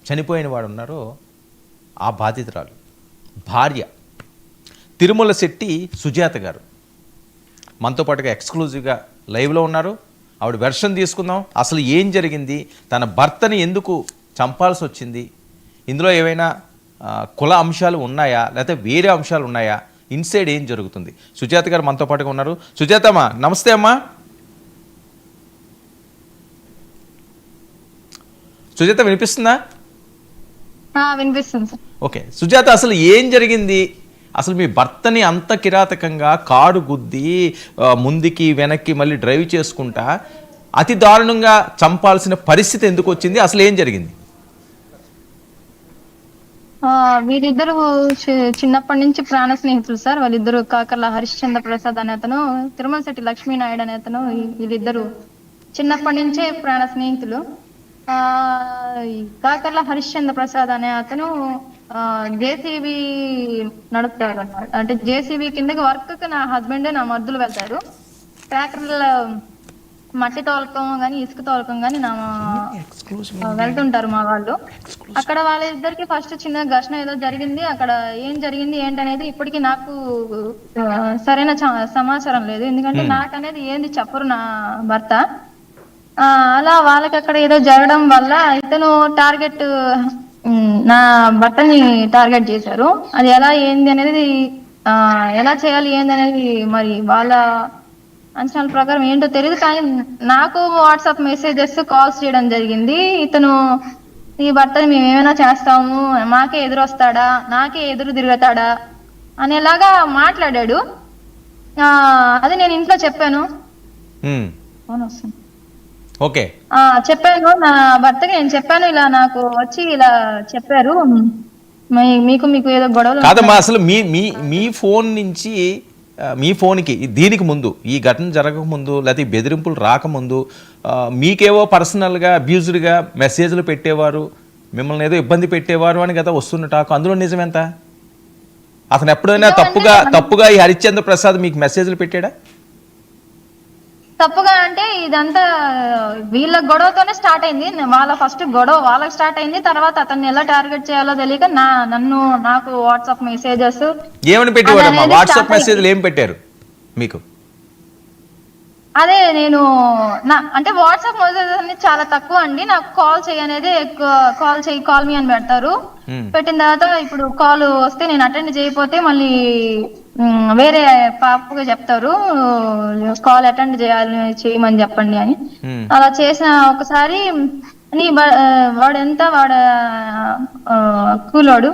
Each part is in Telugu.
చనిపోయిన వాడు ఉన్నారో ఆ బాధితురాలు భార్య తిరుమల శెట్టి సుజాత గారు మనతో పాటుగా ఎక్స్క్లూజివ్గా లైవ్లో ఉన్నారు. ఆవిడ వెర్షన్ తీసుకుందాం. అసలు ఏం జరిగింది, తన భర్తని ఎందుకు చంపాల్సి వచ్చింది, ఇందులో ఏవైనా కుల అంశాలు ఉన్నాయా లేకపోతే వేరే అంశాలు ఉన్నాయా, ఇన్సైడ్ ఏం జరుగుతుంది. సుజాత గారు మనతో పాటుగా ఉన్నారు. సుజాత అమ్మా, నమస్తే అమ్మా. సుజాత వినిపిస్తుందా? వినిపిస్తుంది సార్. ఓకే సుజాత, అసలు ఏం జరిగింది? అసలు మీ భర్తని అంత కిరాతకంగా కారు గుద్ది ముందుకి వెనక్కి మళ్ళీ డ్రైవ్ చేసుకుంటా అతి దారుణంగా చంపాల్సిన పరిస్థితి ఎందుకు వచ్చింది? అసలు ఏం జరిగింది? వీరిద్దరు చిన్నప్పటి నుంచి ప్రాణ స్నేహితులు సార్. వాళ్ళిద్దరు కాకర్ల హరిశ్చంద్ర ప్రసాద్ అనే అతను, తిరుమల శెట్టి లక్ష్మీనాయుడు అనే అతను, వీళ్ళిద్దరు చిన్నప్పటి నుంచే ప్రాణ స్నేహితులు. కాకర్ల హరిశ్చంద్ర ప్రసాద్ అనే అతను జేసీబీ నడుపుతారు అన్నమాట. అంటే జేసీబీ కిందకి వర్క్ కి నా హస్బెండ్ నా మర్దులు వెళ్తారు. ట్రాక్టర్ల మట్టి తోలకం కానీ ఇసుక తోలకం కానీ నా వెళ్తుంటారు మా వాళ్ళు. అక్కడ వాళ్ళిద్దరికి ఫస్ట్ చిన్న ఘర్షణ ఏదో జరిగింది. అక్కడ ఏం జరిగింది ఏంటనేది ఇప్పటికీ నాకు సరైన సమాచారం లేదు. ఎందుకంటే నాకనేది ఏంది చెప్పరు నా భర్త. అలా వాళ్ళకి అక్కడ ఏదో జరగడం వల్ల ఇతను టార్గెట్ నా భర్తని టార్గెట్ చేశారు. అది ఎలా ఏంది అనేది, ఎలా చేయాలి ఏంది అనేది మరి వాళ్ళ అంచనాల ప్రకారం ఏంటో తెలియదు. కానీ నాకు వాట్సాప్ మెసేజెస్ కాల్స్ చేయడం జరిగింది. ఇతను ఈ భర్తని మేము ఏమైనా చేస్తాము, మాకే ఎదురొస్తాడా, నాకే ఎదురు తిరుగుతాడా అనేలాగా మాట్లాడాడు. అది నేను ఇంట్లో చెప్పాను. ఓకే చెప్పాను నా భర్తకి, నేను చెప్పాను ఇలా నాకు వచ్చి ఇలా చెప్పారు, మీకు ఏదో గొడవలు కాదమ్మా. అసలు మీ ఫోన్ నుంచి మీ ఫోన్కి దీనికి ముందు, ఈ ఘటన జరగకముందు లేకపోతే ఈ బెదిరింపులు రాకముందు మీకేవో పర్సనల్గా అబ్యూజ్డ్గా మెసేజ్లు పెట్టేవారు, మిమ్మల్ని ఏదో ఇబ్బంది పెట్టేవారు అని కదా వస్తున్న టాక్. అందులో నిజమెంత? అతను ఎప్పుడైనా తప్పుగా ఈ హరిశ్చంద్ర ప్రసాద్ మీకు మెసేజ్లు పెట్టాడా? తప్పుగా అంటే ఇదంతా వీళ్ళ గొడవతోనే స్టార్ట్ అయింది. వాళ్ళ ఫస్ట్ గొడవ వాళ్ళకి స్టార్ట్ అయింది. తర్వాత అతన్ని ఎలా టార్గెట్ చేయాలో తెలియక నాకు వాట్సాప్ మెసేజెస్ ఏమని పెట్టేవారు? వాట్సాప్ మెసేజ్లు ఏం పెట్టారు మీకు? అదే నేను అంటే వాట్సాప్ మెసేజెస్ అన్ని చాలా తక్కువ అండి. నాకు కాల్ చేయనేది ఎక్కువ. కాల్ మీ అని పెడతారు. పెట్టిన తర్వాత ఇప్పుడు కాల్ వస్తే నేను అటెండ్ చేయకపోతే మళ్ళీ వేరే పాపగా చెప్తారు, కాల్ అటెండ్ చేయమని చెప్పండి అని. అలా చేసిన ఒకసారి వాడు కూలోడు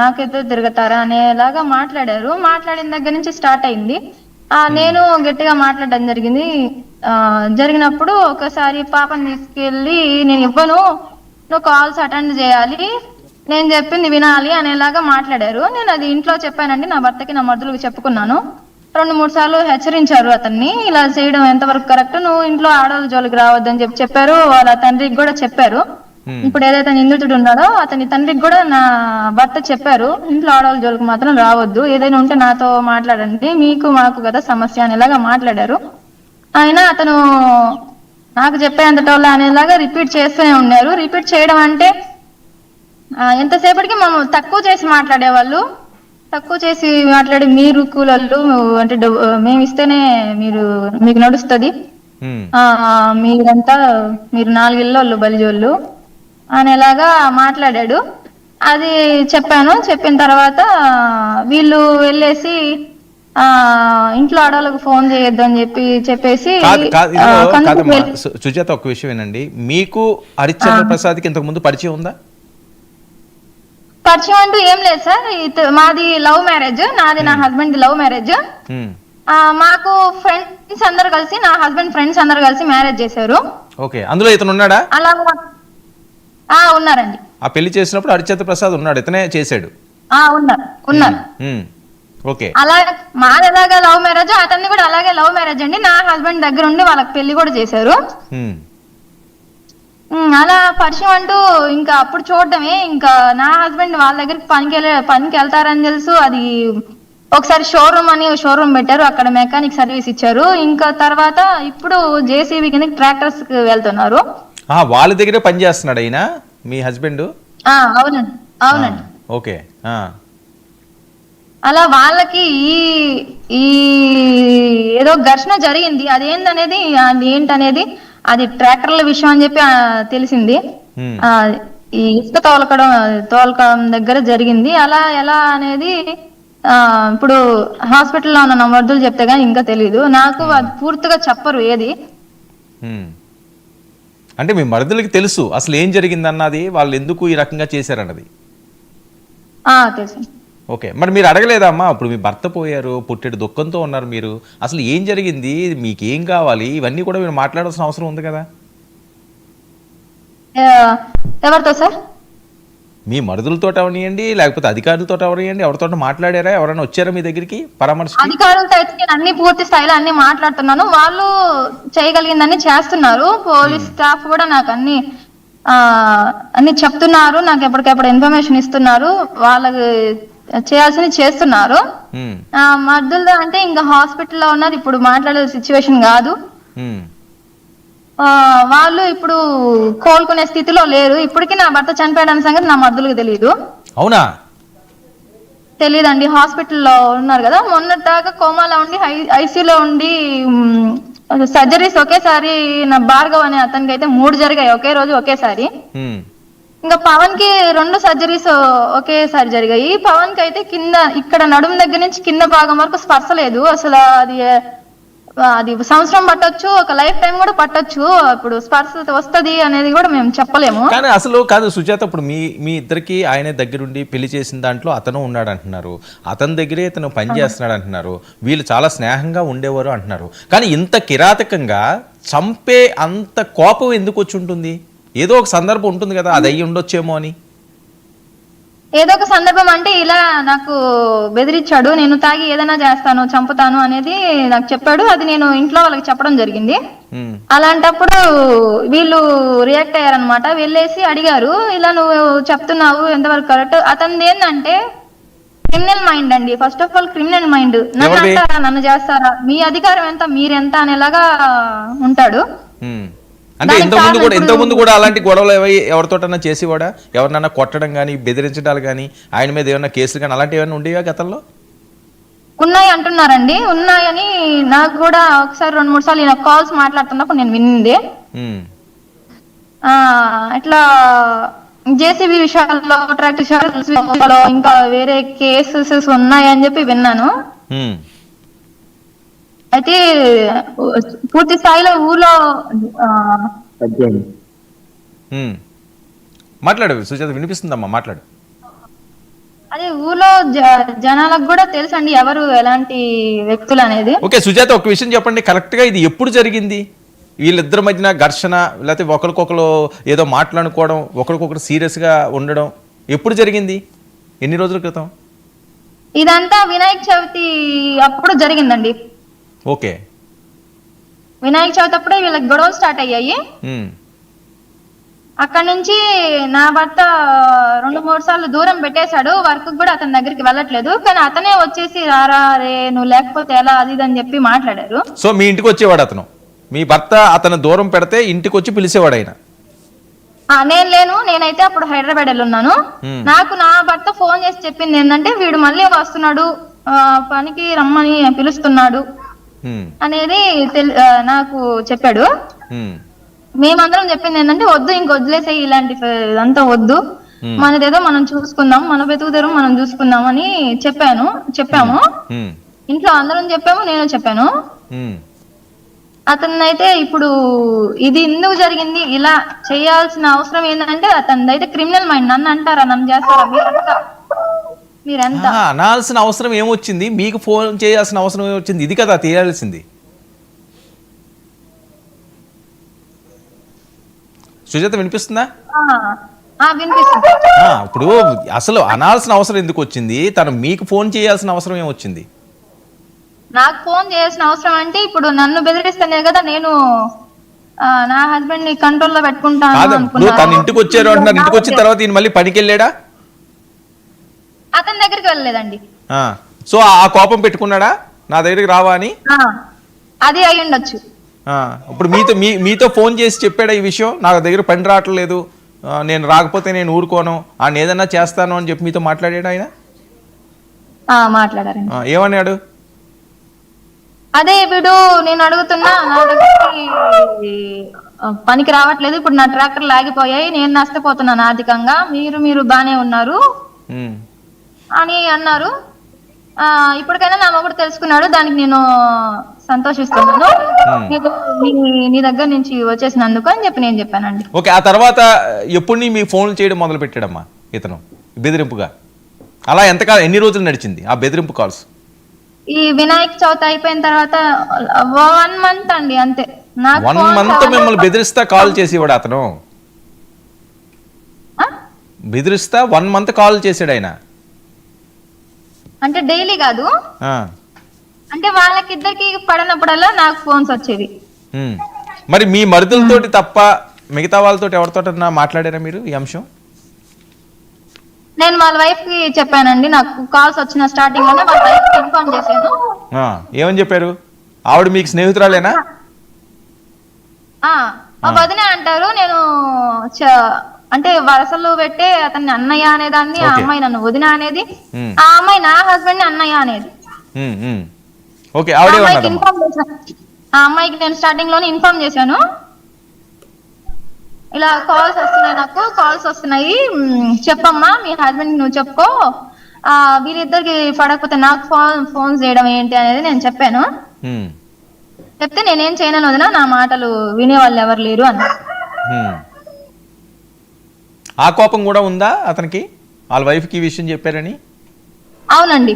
నాకెదో తిరుగుతారా అనేలాగా మాట్లాడారు. మాట్లాడిన దగ్గర నుంచి స్టార్ట్ అయింది. నేను గట్టిగా మాట్లాడడం జరిగింది. జరిగినప్పుడు ఒకసారి పాపని తీసుకెళ్ళి నేను ఇవ్వను, నువ్వు కాల్స్ అటెండ్ చేయాలి, నేను చెప్పింది వినాలి అనేలాగా మాట్లాడారు. నేను అది ఇంట్లో చెప్పానండి, నా భర్తకి నా మర్దులకు చెప్పుకున్నాను. 2-3 సార్లు హెచ్చరించారు అతన్ని, ఇలా చేయడం ఎంతవరకు కరెక్ట్, నువ్వు ఇంట్లో ఆడవాళ్ళ జోలికి రావద్దని చెప్పారు. వాళ్ళ తండ్రికి కూడా చెప్పారు. ఇప్పుడు ఏదైతే నిందితుడు ఉన్నాడో అతని తండ్రికి కూడా నా భర్త చెప్పారు, ఇంట్లో ఆడవాళ్ళ జోలికి మాత్రం రావద్దు, ఏదైనా ఉంటే నాతో మాట్లాడండి, మీకు మాకు కదా సమస్య అనేలాగా మాట్లాడారు. అయినా అతను నాకు చెప్పేంతటోళ్ళ అనేలాగా రిపీట్ చేస్తూనే ఉన్నారు. రిపీట్ చేయడం అంటే ఎంతసేపటికి మనం తక్కువ చేసి మాట్లాడేవాళ్ళు. తక్కువ చేసి మాట్లాడి మీరు కూలళ్ళు అంటే మేము ఇస్తేనే మీకు నడుస్తుంది, మీరు 4 ఇళ్ళోళ్ళు బలిజోళ్ళు అనేలాగా మాట్లాడాడు. అది చెప్పాను. చెప్పిన తర్వాత వీళ్ళు వెళ్ళేసి ఇంట్లో ఆడవాళ్ళకు ఫోన్ చేయొద్దు అని చెప్పేసి. సుజాత, ఒక విషయం ఏనండి, మీకు హరిశ్చంద్ర ప్రసాద్కి ఇంతకు ముందు పరిచయం ఉందా? పరిచయం అంటూ ఏం లేదు సార్. మాది లవ్ మ్యారేజ్, నాది నా హస్బెండ్ లవ్ మ్యారేజ్. మాకు ఫ్రెండ్స్ అందరు కలిసి, నా హస్బెండ్ ఫ్రెండ్స్ అందరు కలిసి మ్యారేజ్ చేశారు. ఓకే, అందులో ఇతను ఉన్నాడా? అలా ఉన్నారండి. ఆ పెళ్లి చేసినప్పుడు హరిశ్చంద్ర ప్రసాద్ ఉన్నాడు, ఇతనే చేశాడు? ఉన్నారు. ఓకే, అలా మాది ఎలాగా లవ్ మ్యారేజ్, అతన్ని కూడా అలాగే లవ్ మ్యారేజ్ అండి. నా హస్బెండ్ దగ్గర ఉండి వాళ్ళకి పెళ్లి కూడా చేశారు. అలా పరిచయం అంటూ ఇంకా అప్పుడు చూడడమే. ఇంకా నా హస్బెండ్ వాళ్ళ దగ్గరికి పనికి వెళ్తారని తెలుసు. అది ఒకసారి షోరూమ్ పెట్టారు, అక్కడ మెకానిక్ సర్వీస్ ఇచ్చారు. ఇంకా తర్వాత ఇప్పుడు జేసీబీ కింద ట్రాక్టర్స్ కి వెళ్తున్నారు. వాళ్ళ దగ్గరే పని చేస్తున్నాడు అయినా మీ హస్బెండ్? అవునండి అవునండి. ఓకే. అలా వాళ్ళకి ఈ ఈ ఏదో ఘర్షణ జరిగింది. అదేంటనేది ఏంటనేది అది ట్రాక్టర్ల విషయం అని చెప్పి తెలిసింది. ఆ ఈ ఇసుక తోలకడం దగ్గర జరిగింది. అలా ఎలా అనేది ఇప్పుడు హాస్పిటల్లో ఉన్న నా మరుదులు చెప్తే గానీ ఇంకా తెలీదు. నాకు అది పూర్తిగా చెప్పరు ఏది. అంటే మీ మరుదులకి తెలుసు అసలు ఏం జరిగిందన్నది, వాళ్ళు ఎందుకు ఈ రకంగా చేశారన్నది? తెలుసు. ఓకే. మరి మీరు అడగలేదమ్మా? అప్పుడు మీ భర్త పోయారు, పుట్టెడు దుఃఖంతో ఉన్నారు మీరు, అసలు ఏం జరిగింది, మీకేం కావాలి, ఇవన్నీ కూడా మీరు మాట్లాడాల్సిన అవసరం ఉంది కదా? ఎవరితో సార్? మీ మరుదులతో అవనియండి, లేకపోతే అధికారులతో అవనియండి, ఎవరితో మాట్లాడారా? ఎవరైనా వచ్చారా మీ దగ్గరికి పరామర్శ? అధికారులతో అయితే నేను అన్ని పూర్తి స్థాయిలో అన్ని మాట్లాడుతున్నాను. వాళ్ళు చేయగలిగిందని చేస్తున్నారు. పోలీస్ స్టాఫ్ కూడా నాకు అన్ని చెప్తున్నారు. నాకు ఎప్పటికెప్పుడు ఇన్ఫర్మేషన్ ఇస్తున్నారు. వాళ్ళకి చేయాల్సింది చేస్తున్నారు. మర్దుల్లో అంటే ఇంకా హాస్పిటల్లో ఉన్నారు. ఇప్పుడు మాట్లాడే సిచ్యువేషన్ కాదు. వాళ్ళు ఇప్పుడు కోలుకునే స్థితిలో లేరు. ఇప్పటికీ నా భర్త చనిపోయాడన్న సంగతి నా మర్దులకు తెలియదు. అవునా? తెలియదండి. హాస్పిటల్లో ఉన్నారు కదా, మొన్నటిదాకా కోమాలో ఉండి ఐసీలో ఉండి సర్జరీస్ ఒకేసారి నా భార్గవ్ అనే అతనికి అయితే 3 జరిగాయి ఒకే రోజు ఒకేసారి. ఇంకా పవన్ కి 2 సర్జరీస్ ఒకేసారి జరిగాయి. పవన్ కి అయితే ఇక్కడ నడుము దగ్గర నుంచి కింద భాగం వరకు స్పర్శ లేదు అసలు. అది సంవత్సరం పట్టొచ్చు, ఒక లైఫ్ టైం కూడా పట్టొచ్చు. ఇప్పుడు స్పర్శ వస్తుంది అనేది కూడా మేము చెప్పలేము. కానీ అసలు కాదు సుజాత, ఇప్పుడు మీ ఇద్దరికి ఆయన దగ్గరుండి పెళ్లి చేసిన దాంట్లో అతను ఉన్నాడు అంటున్నారు, అతని దగ్గరే ఇతను పని చేస్తున్నాడు అంటున్నారు, వీళ్ళు చాలా స్నేహంగా ఉండేవారు అంటున్నారు. కానీ ఇంత కిరాతకంగా చంపే అంత కోపం ఎందుకు వచ్చి ఉంటుంది? ఏదో ఒక సందర్భం ఉంటుంది కదా, అది అయ్యి ఉండొచ్చేమో అని. ఏదో ఒక సందర్భం అంటే ఇలా నాకు బెదిరించాడు, నేను తాగి ఏదైనా చేస్తాను, చంపుతాను అనేది నాకు చెప్పాడు. అది నేను ఇంట్లో వాళ్ళకి చెప్పడం జరిగింది. అలాంటప్పుడు వీళ్ళు రియాక్ట్ అయ్యారనమాట. వెళ్ళేసి అడిగారు, ఇలా నువ్వు చెప్తున్నావు ఎంతవరకు కరెక్ట్? అతనిది ఏంటంటే క్రిమినల్ మైండ్ అండి. First of all criminal mind. నన్ను అంటారా, నన్ను చేస్తారా, మీ అధికారం ఎంత, మీరెంత అనేలాగా ఉంటాడు. అంటే ఇంతకుముందు కూడా అలాంటి గొడవలు ఎవరితోటన్నా చేసేవాడా? ఎవరినన్నా కొట్టడం కానీ, బెదిరించడాలు కానీ, ఆయన మీద ఏమైనా కేసులు కానీ అలాంటివి ఏమైనా ఉండేవా గతంలో? ఉన్నాయి అంటున్నారండి. ఉన్నాయని నాకు కూడా ఒకసారి 2-3 సార్లు ఈయన కాల్స్ మాట్లాడుతున్నప్పుడు నేను వినింది. ఇట్లా జేసీబీ విషయాల్లో, ట్రాక్టర్ విషయాల్లో ఇంకా వేరే కేసెస్ ఉన్నాయని చెప్పి విన్నాను. అయితే పూర్తి స్థాయిలో ఊర్లో మాట్లాడు సుజాత, వినిపిస్తుందమ్మా, మాట్లాడు. అదే ఊర్లో జనాలకు కూడా తెలుసండి ఎవరు ఎలాంటి వ్యక్తులు అనేది. ఓకే సుజాత, ఒక విషయం చెప్పండి, కరెక్ట్ గా ఇది ఎప్పుడు జరిగింది? వీళ్ళిద్దరి మధ్యన ఘర్షణ, లేకపోతే ఒకరికొకరు ఏదో మాట్లాడుకోవడం, ఒకరికొకరు సీరియస్ గా ఉండడం ఎప్పుడు జరిగింది? ఎన్ని రోజుల క్రితం? ఇదంతా వినాయక చవితి అప్పుడు జరిగిందండి. ఓకే. వినాయక చవితి అప్పుడే వీళ్ళకి గొడవలు స్టార్ట్ అయ్యాయి. అక్కడ నుంచి నా భర్త 2-3 సార్లు దూరం పెట్టేశాడు. వర్క్ కూడా అతని దగ్గరికి వెళ్ళట్లేదు. కానీ అతనే వచ్చేసి రారా రే నువ్వు లేకపోతే ఎలా, అది అని చెప్పి మాట్లాడారు. సో మీ ఇంటికి వచ్చేవాడు అతను? మీ భర్త అతను దూరం పెడితే ఇంటికి వచ్చి పిలిచేవాడు ఆయన? నేను లేను, నేనైతే అప్పుడు హైదరాబాద్ వెళ్ళున్నాను. నాకు నా భర్త ఫోన్ చేసి చెప్పింది ఏంటంటే వీడు మళ్ళీ వస్తున్నాడు, పనికి రమ్మని పిలుస్తున్నాడు అనేది నాకు చెప్పాడు. మేమందరం చెప్పింది ఏంటంటే వద్దు, ఇంక వదిలేసే, ఇలాంటి ఇదంతా వద్దు, మనదేదో మనం చూసుకుందాం, మన బతుకుదెరువు మనం చూసుకుందాం అని చెప్పాము. ఇంట్లో అందరం చెప్పాము, నేను చెప్పాను. అతనైతే ఇప్పుడు ఇది ఎందుకు జరిగింది, ఇలా చేయాల్సిన అవసరం ఏంటంటే అతనిదైతే క్రిమినల్ మైండ్. నన్ను అంటారా, నన్ను చేస్తారా, మీరెంత అనాల్సిన అవసరం ఏమొచ్చింది? మీకు ఫోన్ చేయాల్సిన అవసరం ఏమొచ్చింది? ఇది కదా తెలియాల్సింది. సుజాత వినిపిస్తుందా? వినిపిస్తుంది. ఇప్పుడు అసలు అనాల్సిన అవసరం ఎందుకు వచ్చింది? తను మీకు ఫోన్ చేయాల్సిన అవసరం ఏమొచ్చింది? నాకు ఫోన్ చేయాల్సిన అవసరం అంటే ఇప్పుడు నన్ను బెదిరిస్తేనే కదా నేను నా హస్బెండ్ ని కంట్రోల్లో పెట్టుకుంటాను. తన ఇంటికి వచ్చారు అంటున్నారు, ఇంటికి వచ్చిన తర్వాత ఈయన మళ్ళీ పనికి వెళ్ళాడా? అతని దగ్గరికి వెళ్ళలేదండి. సో ఆ కోపం పెట్టుకున్నాడా నా దగ్గరికి రావా అని? అది అయి ఉండొచ్చు. ఇప్పుడు మీతో ఫోన్ చేసి చెప్పాడా ఈ విషయం? నాకు దగ్గర పని రావట్లేదు, నేను రాకపోతే నేను ఊరుకోను, ఆయన ఏదన్నా చేస్తాను అని చెప్పి మీతో మాట్లాడాడు ఆయన? మాట్లాడారండి. ఏమన్నాడు? అదే వీడు నేను అడుగుతున్నా, నా దగ్గరికి పనికి రావట్లేదు, ఇప్పుడు నా ట్రాక్టర్ లాగిపోయాయి, నేను నష్టపోతున్నాను ఆర్థికంగా, మీరు బానే ఉన్నారు అని అన్నారు. ఇప్పటికైనా నా మొగుడు తెలుసుకున్నాడు, దానికి నేను సంతోషిస్తున్నాను, నీ దగ్గర నుంచి వచ్చేసినందుకు అని చెప్పి నేను చెప్పానండి. ఓకే, ఆ తర్వాత ఎప్పుడు మీ ఫోన్లు చేయడం మొదలు పెట్టాడమ్మా ఇతను బెదిరింపుగా? అలా ఎంతకాలం, ఎన్ని రోజులు నడిచింది ఆ బెదిరింపు కాల్స్? ఈ వినాయక చవితి అయిపోయిన తర్వాత 1 month అండి, అంతే. 1 month మిమ్మల్ని బెదిరిస్తా కాల్ చేసేవాడు అతను? బెదిరిస్తా 1 month కాల్ చేసాడు ఆయన? అంటే డైలీ కాదు, అంటే వాళ్ళకిద్దరికి పడినప్పుడల్లా నాకు ఫోన్స్ వచ్చేది. మరి మీ మరుదులతోటి తప్ప మిగతా వాళ్ళతో ఎవరితోటన్నా మాట్లాడారా మీరు ఈ అంశం? నేను వాళ్ళ వైఫ్ కి చెప్పానండి, నాకు కాల్స్ వచ్చిన స్టార్టింగ్ లోనే వాళ్ళ వైఫ్ కి ఇన్ఫార్మ్ చేశాను. ఏమని చెప్పారు? ఆవిడ మీకు స్నేహితురాలేనా? మా వదినే అంటారు, నేను అంటే వరసలు పెట్టే అతన్ని అన్నయ్య అనేదాన్ని, ఆ అమ్మాయి నన్ను వదిన అనేది, ఆ అమ్మాయి నా హస్బెండ్ ని అన్నయ్య అనేది. ఆ అమ్మాయికి నేను స్టార్టింగ్ లోనే ఇన్ఫార్మ్ చేశాను, ఇలా కాల్స్ వస్తున్నాయి, నాకు కాల్స్ వస్తున్నాయి, చెప్పమ్మా మీ హస్బెండ్ నువ్వు చెప్పుకో, వీళ్ళిద్దరికి పడకపోతే నాకు ఫోన్ చేయడం ఏంటి అనేది నేను చెప్పాను. చెప్తే నేనేం చేయను వదినా, నా మాటలు వినేవాళ్ళు ఎవరు లేరు అని. ఆ కోపం కూడా ఉందా అతనికి వాళ్ళ వైఫ్కి ఈ విషయం చెప్పారని? అవునండి.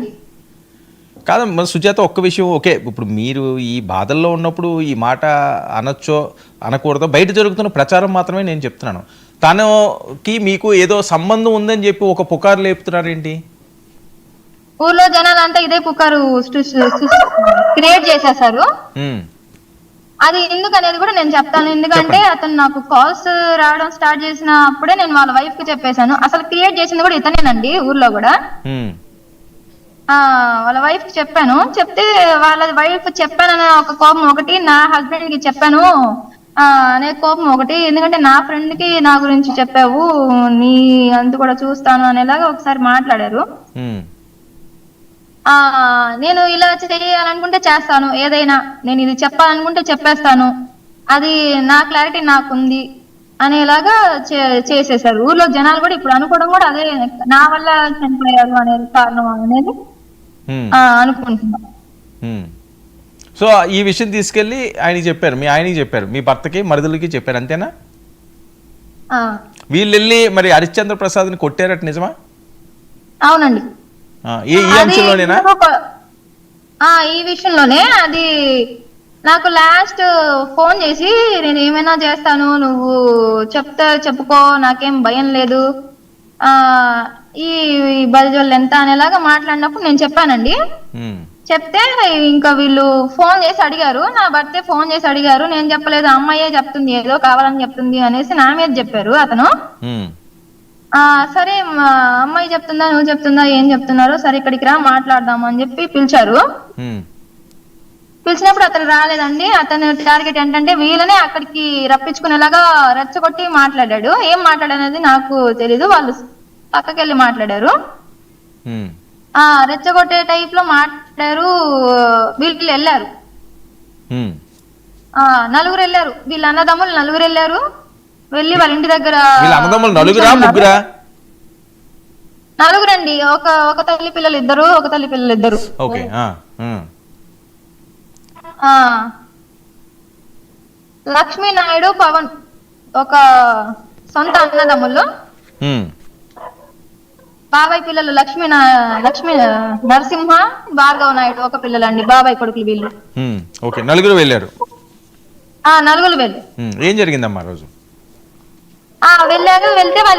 కాదమ్మా సుజాత, ఒక్క విషయం, ఓకే ఇప్పుడు మీరు ఈ బాధల్లో ఉన్నప్పుడు ఈ మాట అనొచ్చో అనకూడదో బయట జరుగుతున్న ప్రచారం మాత్రమే నేను చెప్తున్నాను. తనకి మీకు ఏదో సంబంధం ఉందని చెప్పి ఒక పుకారు లేపుతున్నారేంటి? ఊర్లో జనాలంతా ఇదే పుకారు క్రియేట్ చేసేసారు. అది ఎందుకు అనేది కూడా నేను చెప్తాను, ఎందుకంటే అతను నాకు కాల్స్ రావడం స్టార్ట్ చేసినప్పుడే నేను వాళ్ళ వైఫ్ కి చెప్పేశాను. అసలు క్రియేట్ చేసింది కూడా ఇతనేనండి ఊర్లో కూడా. వాళ్ళ వైఫ్ కి చెప్పాను, చెప్తే వాళ్ళ వైఫ్ చెప్పాననే ఒక కోపం ఒకటి, నా హస్బెండ్ కి చెప్పాను అనే కోపం ఒకటి, ఎందుకంటే నా ఫ్రెండ్ కి నా గురించి చెప్పావు, నీ అంత కూడా చూస్తాను అనేలాగా ఒకసారి మాట్లాడారు. నేను ఇలా చేయాలనుకుంటే చేస్తాను, ఏదైనా నేను ఇది చెప్పాలనుకుంటే చెప్పేస్తాను, అది నా క్లారిటీ నాకుంది అనేలాగా చేసేసారు. ఊర్లో జనాలు కూడా ఇప్పుడు అనుకోవడం కూడా అదే, నా వల్ల చనిపోయారు అనేది కారణం అనేది అనుకుంటున్నా. సో ఈ విషయం తీసుకెళ్లి ఆయనకి చెప్పారు, మీ ఆయనకి చెప్పారు, మీ భర్తకి మరుదులకి చెప్పారు, అంతేనా? వీళ్ళు వెళ్ళి మరి హరిశ్చంద్ర ప్రసాద్ని కొట్టారట, నిజమా? అవునండి. ఈ అంశంలోనేనా? ఈ విషయంలోనే. అది నాకు లాస్ట్ ఫోన్ చేసి, నేను ఏమైనా చేస్తాను, నువ్వు చెప్పుకో, నాకేం భయం లేదు, ఈ బలిజోళ్ళు ఎంత అనేలాగా మాట్లాడినప్పుడు నేను చెప్పానండి. చెప్తే ఇంకా వీళ్ళు ఫోన్ చేసి అడిగారు, నా భర్తే ఫోన్ చేసి అడిగారు, నేను చెప్పలేదు, అమ్మాయే చెప్తుంది, ఏదో కావాలని చెప్తుంది అనేసి నా మీద చెప్పారు అతను. సరే అమ్మాయి చెప్తుందా నువ్వు చెప్తుందా ఏం చెప్తున్నారు, సరే ఇక్కడికి రా మాట్లాడదాం అని చెప్పి పిలిచారు. పిలిచినప్పుడు అతను రాలేదండి. అతను టార్గెట్ ఏంటంటే వీళ్ళనే అక్కడికి రప్పించుకునేలాగా రెచ్చగొట్టి మాట్లాడాడు. ఏం మాట్లాడనేది నాకు తెలీదు, వాళ్ళు పక్కకెళ్ళి మాట్లాడారు, రెచ్చగొట్టే టైప్ లో మాట్లాడారు. వీళ్ళు వెళ్ళారు, 4 వెళ్ళారు, వీళ్ళ అన్నదమ్ములు 4 వెళ్ళారు. వెళ్ళి వాళ్ళ ఇంటి దగ్గర 4 అండి, ఒక తల్లి పిల్లలు 2, ఒక తల్లి పిల్లలు 2. లక్ష్మీ నాయుడు, పవన్ ఒక సొంత అన్నదమ్ములు. బాబాయ్ పిల్లలు లక్ష్మీ నరసింహ, భార్గవ నాయుడు ఒక పిల్లలండి, బాబాయ్ కొడుకులు వీళ్ళు. 4 వెళ్ళారు. 4 వెళ్ళారు. ఏం జరిగిందమ్మా రోజు? వెళ్తే వాళ్ళ